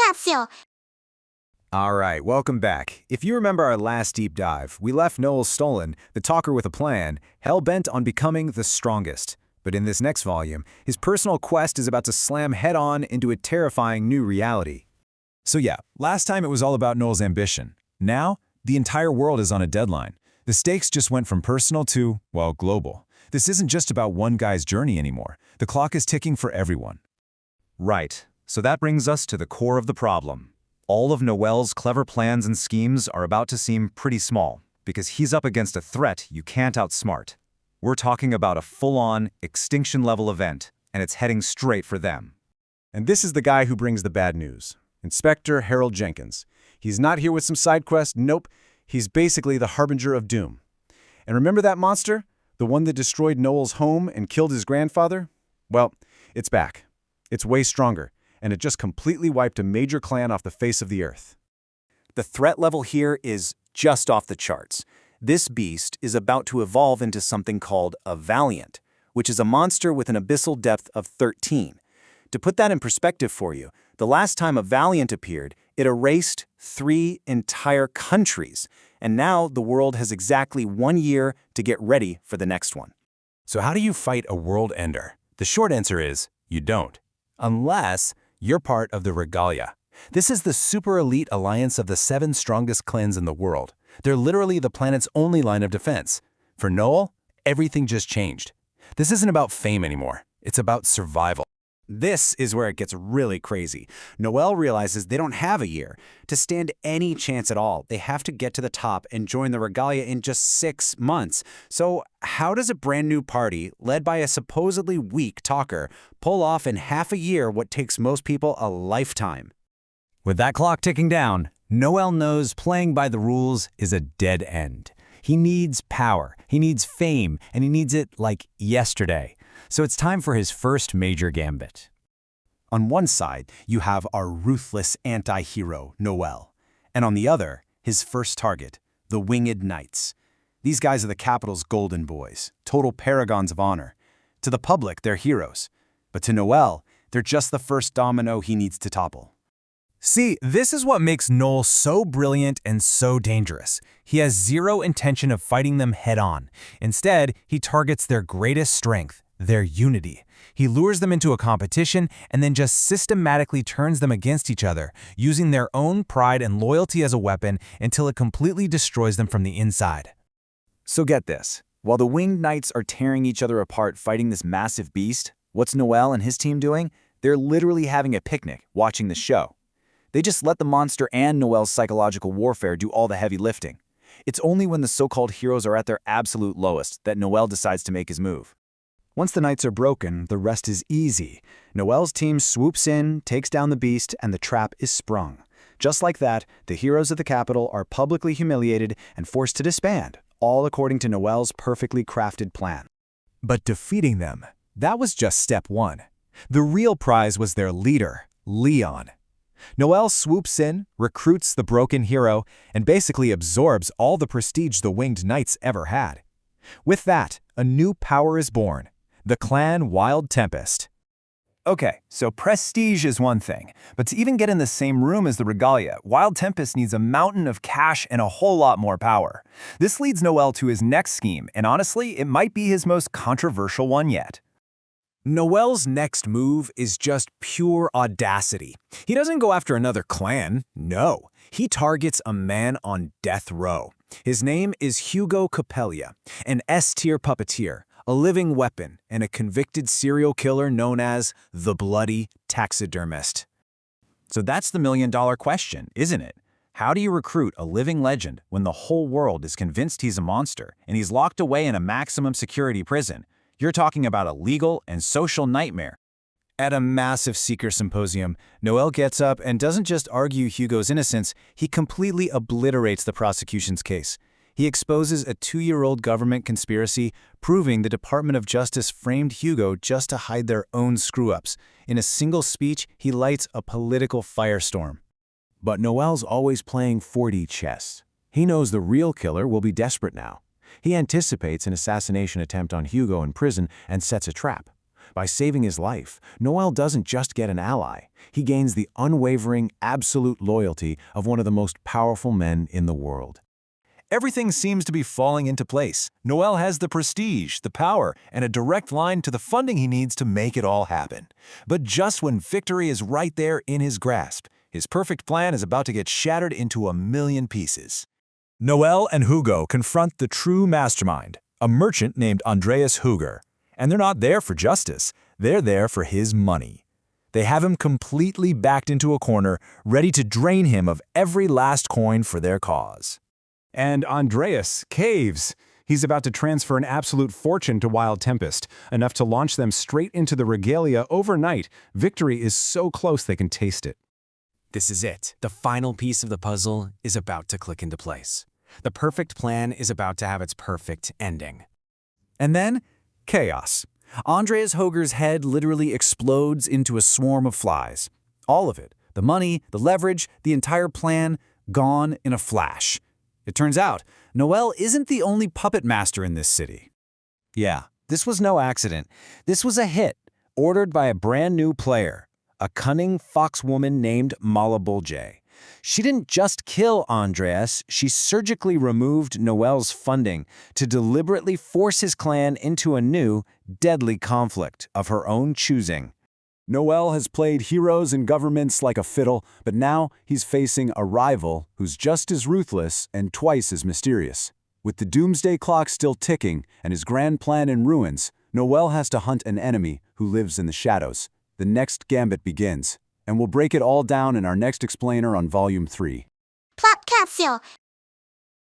capsule. Alright, welcome back. If you remember our last deep dive, we left Noel stolen, the talker with a plan, hell-bent on becoming the strongest. But in this next volume, his personal quest is about to slam head-on into a terrifying new reality. So yeah, last time it was all about Noel's ambition. Now, the entire world is on a deadline. The stakes just went from personal to, well, global. This isn't just about one guy's journey anymore. The clock is ticking for everyone. Right. So that brings us to the core of the problem. All of Noel's clever plans and schemes are about to seem pretty small, because he's up against a threat you can't outsmart. We're talking about a full-on, extinction-level event, and it's heading straight for them. And this is the guy who brings the bad news. Inspector Harold Jenkins. He's not here with some side quest, nope. He's basically the harbinger of doom. And remember that monster? The one that destroyed Noel's home and killed his grandfather? Well, it's back. It's way stronger, and it just completely wiped a major clan off the face of the earth. The threat level here is just off the charts. This beast is about to evolve into something called a Valiant, which is a monster with an abyssal depth of 13. To put that in perspective for you, the last time a Valiant appeared, it erased 3 entire countries, and now the world has exactly 1 year to get ready for the next one. So how do you fight a world ender? The short answer is, you don't. Unless you're part of the Regalia. This is the super elite alliance of the 7 strongest clans in the world. They're literally the planet's only line of defense. For Noel, everything just changed. This isn't about fame anymore. It's about survival. This is where it gets really crazy. Noel realizes they don't have a year. To stand any chance at all, they have to get to the top and join the Regalia in just 6 months. So how does a brand new party, led by a supposedly weak talker, pull off in half a year what takes most people a lifetime? With that clock ticking down, Noel knows playing by the rules is a dead end. He needs power, he needs fame, and he needs it like yesterday. So it's time for his first major gambit. On one side, you have our ruthless anti-hero, Noel. And on the other, his first target, the Winged Knights. These guys are the capital's golden boys, total paragons of honor. To the public, they're heroes. But to Noel, they're just the first domino he needs to topple. See, this is what makes Noel so brilliant and so dangerous. He has zero intention of fighting them head-on. Instead, he targets their greatest strength, their unity. He lures them into a competition and then just systematically turns them against each other, using their own pride and loyalty as a weapon until it completely destroys them from the inside. So get this. While the Winged Knights are tearing each other apart fighting this massive beast, what's Noel and his team doing? They're literally having a picnic, watching the show. They just let the monster and Noel's psychological warfare do all the heavy lifting. It's only when the so-called heroes are at their absolute lowest that Noel decides to make his move. Once the knights are broken, the rest is easy. Noel's team swoops in, takes down the beast, and the trap is sprung. Just like that, the heroes of the capital are publicly humiliated and forced to disband, all according to Noel's perfectly crafted plan. But defeating them, that was just step 1. The real prize was their leader, Leon. Noel swoops in, recruits the broken hero, and basically absorbs all the prestige the Winged Knights ever had. With that, a new power is born, the clan Wild Tempest. Okay, so prestige is one thing, but to even get in the same room as the Regalia, Wild Tempest needs a mountain of cash and a whole lot more power. This leads Noel to his next scheme, and honestly, it might be his most controversial one yet. Noel's next move is just pure audacity. He doesn't go after another clan, no. He targets a man on death row. His name is Hugo Capella, an S-tier puppeteer, a living weapon, and a convicted serial killer known as the Bloody Taxidermist. So that's the million-dollar question, isn't it? How do you recruit a living legend when the whole world is convinced he's a monster and he's locked away in a maximum security prison? You're talking about a legal and social nightmare. At a massive seeker symposium, Noel gets up and doesn't just argue Hugo's innocence, he completely obliterates the prosecution's case. He exposes a 2-year-old government conspiracy, proving the Department of Justice framed Hugo just to hide their own screw-ups. In a single speech, he lights a political firestorm. But Noel's always playing 4D chess. He knows the real killer will be desperate now. He anticipates an assassination attempt on Hugo in prison and sets a trap. By saving his life, Noel doesn't just get an ally. He gains the unwavering, absolute loyalty of one of the most powerful men in the world. Everything seems to be falling into place. Noel has the prestige, the power, and a direct line to the funding he needs to make it all happen. But just when victory is right there in his grasp, his perfect plan is about to get shattered into a million pieces. Noel and Hugo confront the true mastermind, a merchant named Andreas Huger. And they're not there for justice, they're there for his money. They have him completely backed into a corner, ready to drain him of every last coin for their cause. And Andreas caves. He's about to transfer an absolute fortune to Wild Tempest, enough to launch them straight into the regalia overnight. Victory is so close they can taste it. This is it. The final piece of the puzzle is about to click into place. The perfect plan is about to have its perfect ending. And then, chaos. Andreas Hoger's head literally explodes into a swarm of flies. All of it, the money, the leverage, the entire plan, gone in a flash. It turns out, Noel isn't the only puppet master in this city. Yeah, this was no accident. This was a hit, ordered by a brand new player, a cunning foxwoman named Mala Bulje. She didn't just kill Andreas, she surgically removed Noel's funding to deliberately force his clan into a new, deadly conflict of her own choosing. Noel has played heroes and governments like a fiddle, but now he's facing a rival who's just as ruthless and twice as mysterious. With the doomsday clock still ticking and his grand plan in ruins, Noel has to hunt an enemy who lives in the shadows. The next gambit begins, and we'll break it all down in our next explainer on Volume 3. Plot Casio.